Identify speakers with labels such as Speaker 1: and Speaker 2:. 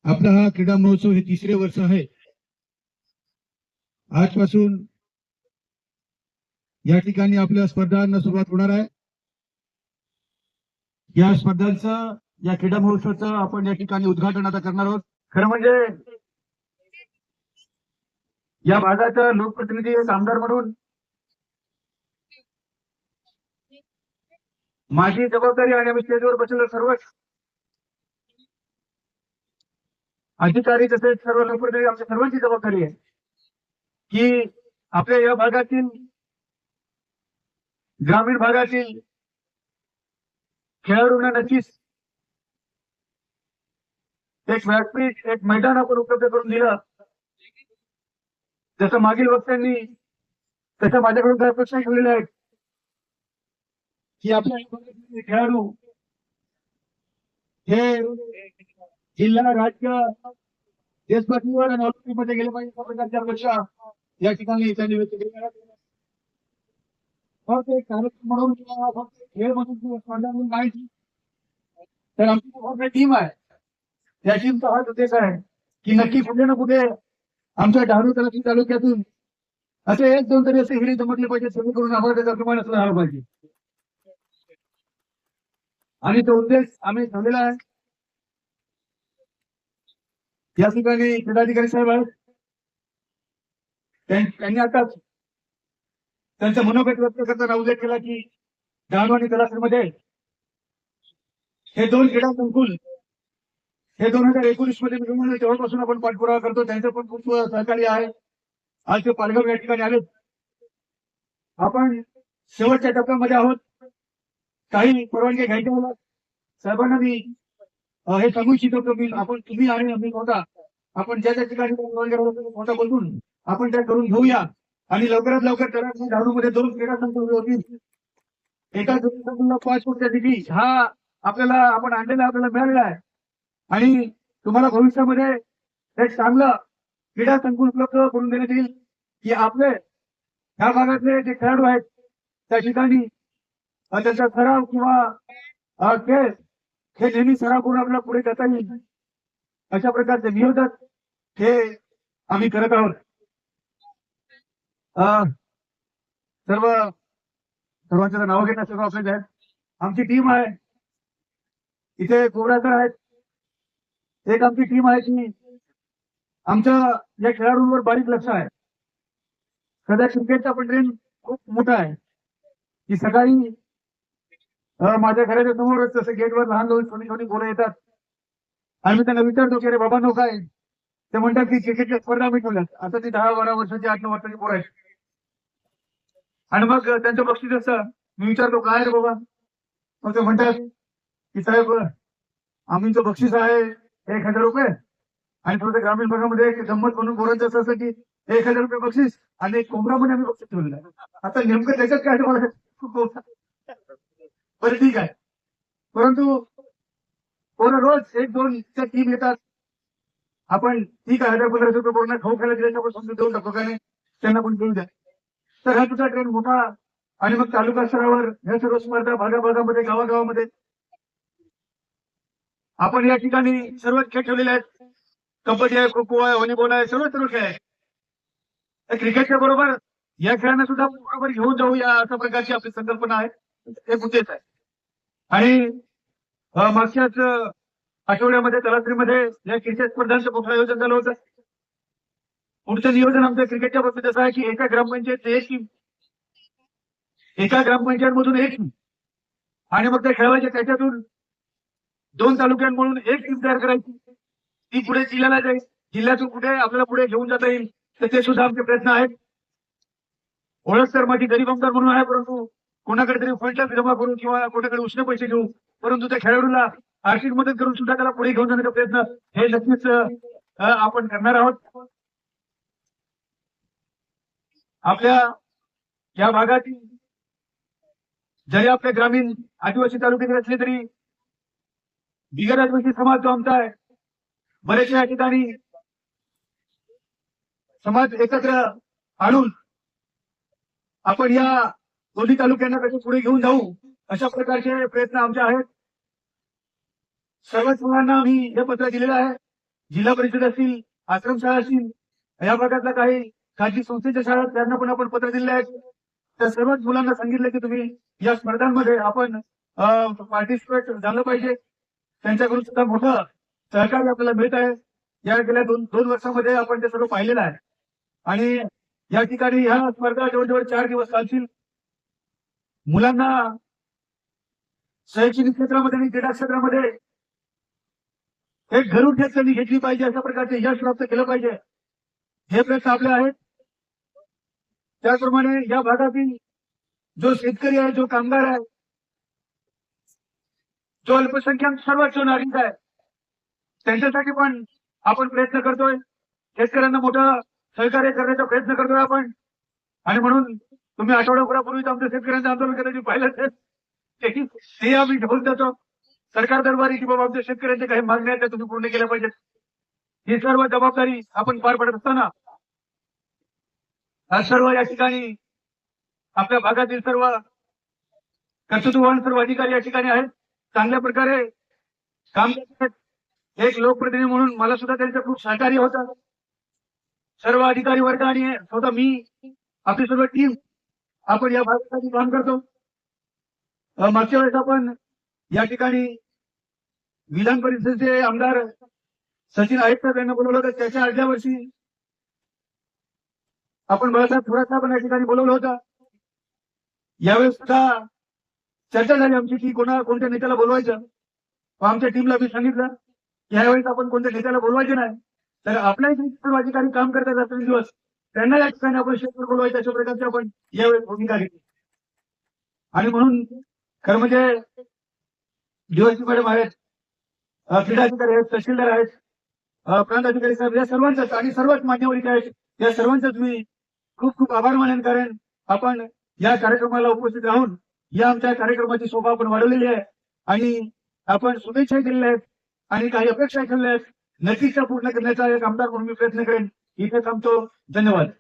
Speaker 1: आपला हा क्रीडा महोत्सव हे तिसरे वर्ष आहे. आजपासून या ठिकाणी आपल्या स्पर्धांना सुरुवात होणार आहे. या स्पर्धांचं, या क्रीडा महोत्सवाचं आपण या ठिकाणी उद्घाटन आता करणार आहोत. खरं म्हणजे या भागाचा लोकप्रतिनिधी एक आमदार म्हणून माझी जबाबदारी आणि आम्ही स्टेजवर बसलेलो सर्वच अधिकारी तसेच सर्व लोकप्रतिनिधी आमच्या सर्वांची जबाबदारी आहे की आपल्या या भागातील, ग्रामीण भागातील खेळाडूंना नक्कीच एक व्यासपीठ, एक मैदान आपण उपलब्ध करून दिलं. जसं मागील वक्त्यांनी तसं माझ्याकडून काही अपेक्षा ठेवलेल्या आहेत की आपल्या खेळाडू हे जिल्हा, राज्य, देश पातळीवर आणि ऑलिम्पिकमध्ये गेले पाहिजे, अशा प्रकारच्या अपेक्षा या ठिकाणी त्यांनी व्यक्त केल्या. फक्त एक कार्यक्रम म्हणून किंवा फक्त खेळ म्हणून किंवा स्पर्धा म्हणून नाही, तर आमची पूर्ण टीम आहे. या टीमचा हाच उद्देश आहे की नक्की कुठे ना कुठे आमच्या डहाणू तालुक्यातून असे एक दोन तरी असे हिरे चमकले पाहिजे, सगळे करून आम्हाला त्याचा अभिमान असला झाला पाहिजे. आणि तो उद्देश आम्ही ठेवलेला आहे. या ठिकाणी क्रीडाधिकारी साहेब आहेत, त्यांनी आता त्यांचा मनोगत व्यक्त करताना उल्लेख केला की डहाणू आणि तलासरीमध्ये हे दोन क्रीडा संकुल हे 2019 मध्ये मिळून तेव्हापासून आपण पाठपुरावा करतो. त्यांचं पण खूप सहकार्य आहे. आज ते पालगाव या ठिकाणी आले. आपण शेवटच्या टप्प्यामध्ये आहोत. काही परवानगी घ्यायच्या मला साहेबांना मी हे सांगू इच्छितो की आपण, तुम्ही आणि आम्ही होता, आपण ज्या त्या ठिकाणी मोठा बोलून आपण त्या करून घेऊया आणि लवकरात लवकर त्याला डहाणूमध्ये 2 क्रीडा संकुल होतील. एका संकुलला 5 कोटी निधी हा आपल्याला आपण आणलेला आपल्याला मिळालेला आहे आणि तुम्हाला भविष्यामध्ये एक चांगलं क्रीडा संकुल उपलब्ध करून देण्यात येईल की आपले ह्या भागातले जे खेळाडू आहेत त्या ठिकाणी त्यांचा सराव किंवा खेळ हे नेहमी सराव करून आपल्याला पुढे जाता येईल, अशा प्रकारचे नियोजन हे आम्ही करत आहोत. सर्वांच्या नावं घेण्यास सर्व आपले आहेत. आमची टीम आहे इथे, कोबरासर आहेत. एक आमची टीम आहे की आमच्या या खेळाडूंवर बारीक लक्ष आहे. सध्या क्रिकेटचा पण ट्रेंड खूप मोठा आहे की सकाळी माझ्या घराच्या समोरच तसं गेटवर लहान लहान छोटी छोटी पोरं येतात आणि मी त्यांना विचारतो की अरे बाबा नो काय, ते म्हणतात की क्रिकेटच्या स्पर्धा मी ठेवल्यात. आता ती 10-12 वर्षाची 8-9 वर्षाची पोरं आहेत आणि मग त्यांचं बक्षीस असतं. मी विचारतो काय रे बाबा, मग ते म्हणतात की साहेब आम्हीचं बक्षीस आहे 1000 रुपये आणि थोडं ग्रामीण भागामध्ये एक गंमत म्हणून बोलायचं असं की 1000 रुपये बक्षीस आणि एक कोंबडा म्हणून आम्ही बक्षीस ठेवलेलं आहे. आता नेमकं त्याच्यात काय मला बरं ठीक आहे, परंतु पोरं रोज 1-2 टीम येतात. आपण ठीक आहे 1000-1500 रुपये पोरांना खाऊ खायला दिल्याच्या आपण देऊन टाकतो का नाही, त्यांना पण देऊ द्या. तर हा तुझा ट्रेंड मोठा आणि मग तालुका स्तरावर ह्या सर्व स्पर्धा भागाभागामध्ये, गावागावामध्ये आपण या ठिकाणी सर्वच खेळ ठेवलेले आहेत. कबड्डी आहे, खो खो आहे, व्हॉलीबॉल आहे, सर्व खेळ आहे. क्रिकेटच्या बरोबर या खेळांना सुद्धा बरोबर घेऊन जाऊया अशा प्रकारची आपली संकल्पना आहे, एक उद्देश आहे. आणि मागच्याच आठवड्यामध्ये तलासरीमध्ये या क्रिकेट स्पर्धांचं मोठं आयोजन झालं होतं. पुढचं नियोजन आमच्या क्रिकेटच्या बाबतीत असं आहे की एका ग्रामपंचायत एक टीम, एका ग्रामपंचायत मधून एक टीम आणि मग त्या खेळायच्या, त्याच्यातून 2 तालुक्यांमधून एक टीम तयार करायची. ती पुढे जिल्ह्याला जाईल, जिल्ह्यातून कुठे आपल्याला पुढे घेऊन जाता येईल, तर ते सुद्धा आमचे प्रयत्न आहेत. ओळख तर माझी गरीब आमदार म्हणून आहे, परंतु कोणाकडे तरी फंड जमा करून किंवा कोणाकडे उष्ण पैसे घेऊ, परंतु त्या खेळाडूला आर्थिक मदत करून सुद्धा त्याला पुढे घेऊन जाण्याचा प्रयत्न हे नक्कीच आपण करणार आहोत. आपल्या या भागातील जरी आपल्या ग्रामीण आदिवासी तालुक्यातील असले तरी बिगर आदिवासी समाज जो आमचा आहे, बरेचशा या ठिकाणी समाज एकत्र आणून आपण या दोन्ही तालुक्यांना कसे पुढे घेऊन जाऊ अशा प्रकारचे प्रयत्न आमचे आहेत. सर्वच मुलांना मी हे पत्र दिलेलं आहे जिल्हा परिषद असतील, आश्रमशाळा असतील, या भागातल्या काही खाजगी संस्थेच्या शाळा त्यांना पण आपण पत्र दिले आहेत. त्या सर्वच मुलांना सांगितलं की तुम्ही या स्पर्धांमध्ये आपण पार्टिसिपेट झालं पाहिजे. त्यांच्याकडून सुद्धा मोठं सहकार्य आपल्याला मिळत आहे. या गेल्या दोन वर्षामध्ये आपण ते सर्व पाहिलेलं आहे. आणि या ठिकाणी ह्या स्पर्धा जवळजवळ 4 दिवस चालतील. मुलांना शैक्षणिक क्षेत्रामध्ये आणि क्रीडा क्षेत्रामध्ये एक घरून ठेच त्यांनी घेतली पाहिजे, अशा प्रकारचे यश प्राप्त केलं पाहिजे, हे प्रयत्न आपले आहेत. त्याचप्रमाणे या भागातील जो शेतकरी आहे, जो कामगार आहे, जो अल्पसंख्याक सर्वात जो नागरिक आहे, त्यांच्यासाठी पण आपण प्रयत्न करतोय. शेतकऱ्यांना मोठं सहकार्य करण्याचा प्रयत्न करतोय आपण. आणि म्हणून तुम्ही आठवड्याभरापूर्वीच आमच्या शेतकऱ्यांचं आंदोलन करायची पाहिलं ते आम्ही ढोल देतो सरकार दरबारी की बाबा आमच्या शेतकऱ्यांच्या काही मागण्या आहेत त्या तुम्ही पूर्ण केल्या पाहिजेत. ही सर्व जबाबदारी आपण पार पडत असताना सर्व या ठिकाणी आपल्या भागातील सर्व कर्तृत्ववान सर्व अधिकारी या ठिकाणी आहेत. चांगल्या प्रकारे काम करतात. एक लोकप्रतिनिधी म्हणून मला सुद्धा त्यांचं खूप सहकार्य होतं. सर्व अधिकारी वर्ग आणि स्वतः मी, आपली सर्व टीम आपण या भागासाठी काम करतो. मागच्या वेळेस आपण या ठिकाणी विधान परिषदेचे आमदार सचिन आयुक्त यांना बोलवलं होतं. त्याच्या आदल्या वर्षी आपण बाळासाहेब थोरात साहेब या ठिकाणी बोलवलं होतं. यावेळेस सुद्धा चर्चा झाली आमची की कोणत्या नेत्याला बोलवायचं. आमच्या टीमला मी सांगितलं की यावेळेस आपण कोणत्या नेत्याला बोलवायचे नाही, तर आपल्या सर्व अधिकारी काम करतात रात्री दिवस, त्यांना या ठिकाणी आपण शेतकरी बोलवायचं अशा प्रकारची आपण यावेळेस भूमिका घेतली. आणि म्हणून खरं म्हणजे डीवायसी मॅडम आहेत, क्रीडा अधिकारी आहेत, तहसीलदार आहेत, प्रांत अधिकारी साहेब, या सर्वांचाच आणि सर्वच मान्यवर इथे आहेत, या सर्वांचाच मी खूप खूप आभार मानेन. कारण आपण या कार्यक्रमाला उपस्थित राहून या आमच्या कार्यक्रमाची शोभा आपण वाढवलेली आहे आणि आपण शुभेच्छा दिलेल्या आहेत आणि काही अपेक्षा ठेवल्या आहेत. नक्कीच त्या पूर्ण करण्याचा एक आमदार म्हणून मी प्रयत्न करेन. इथे थांबतो. धन्यवाद.